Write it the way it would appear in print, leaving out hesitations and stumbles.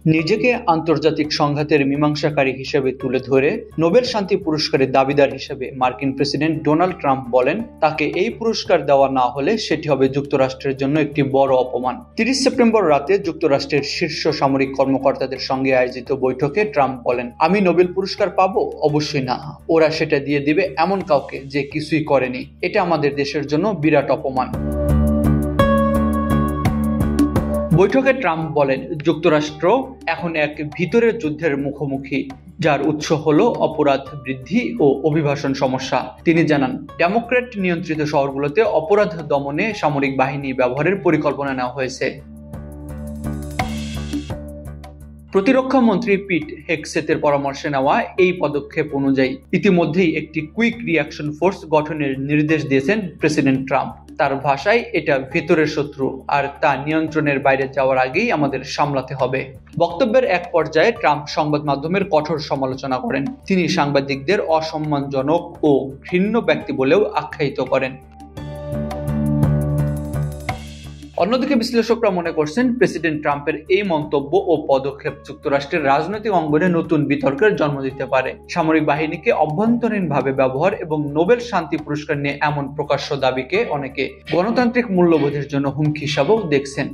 নিজেকে আন্তর্জাতিক সংঘাতের মীমাংসাকারী হিসেবে তুলে ধরে নোবেল শান্তি পুরস্কারের দাবিদার হিসেবে মার্কিন প্রেসিডেন্ট ডোনাল্ড ট্রাম্প বলেন, তাকে এই পুরস্কার দেওয়া না হলে সেটি হবে যুক্তরাষ্ট্রের জন্য একটি বড় অপমান। 30 সেপ্টেম্বর রাতে যুক্তরাষ্ট্রের শীর্ষ সামরিক কর্মকর্তাদের সঙ্গে আয়োজিত বৈঠকে ট্রাম্প বলেন, আমি নোবেল পুরস্কার পাবো? অবশ্যই না। ওরা সেটা দিয়ে দিবে এমন কাউকে যে কিছুই করেনি। এটা আমাদের দেশের জন্য বিরাট অপমান। বৈঠকে ট্রাম্প বলেন, যুক্তরাষ্ট্র এখন এক ভিতরের যুদ্ধের মুখোমুখি, যার উৎস হলো অপরাধ বৃদ্ধি ও অভিবাসন সমস্যা। তিনি জানান, ডেমোক্র্যাট নিয়ন্ত্রিত শহরগুলোতে অপরাধ দমনে সামরিক বাহিনী ব্যবহারের পরিকল্পনা নেওয়া হয়েছে। প্রতিরক্ষা মন্ত্রী পিট হেগসেতের পরামর্শে নেওয়া এই পদক্ষেপ অনুযায়ী ইতিমধ্যেই একটি কুইক রিঅ্যাকশন ফোর্স গঠনের নির্দেশ দিয়েছেন প্রেসিডেন্ট ট্রাম্প। তার ভাষায়, এটা ভেতরের শত্রু, আর তা নিয়ন্ত্রণের বাইরে যাওয়ার আগেই আমাদের সামলাতে হবে। বক্তব্যের এক পর্যায়ে ট্রাম্প সংবাদ মাধ্যমের কঠোর সমালোচনা করেন। তিনি সাংবাদিকদের অসম্মানজনক ও ঘৃণ্য ব্যক্তি বলেও আখ্যায়িত করেন। অন্যদিকে বিশ্লেষকরা মনে করছেন, প্রেসিডেন্ট ট্রাম্পের এই মন্তব্য ও পদক্ষেপ যুক্তরাষ্ট্রের রাজনৈতিক অঙ্গনে নতুন বিতর্কের জন্ম দিতে পারে। সামরিক বাহিনীকে অভ্যন্তরীণভাবে ব্যবহার এবং নোবেল শান্তি পুরস্কার নিয়ে এমন প্রকাশ্য দাবিকে অনেকে গণতান্ত্রিক মূল্যবোধের জন্য হুমকি হিসাবেও দেখছেন।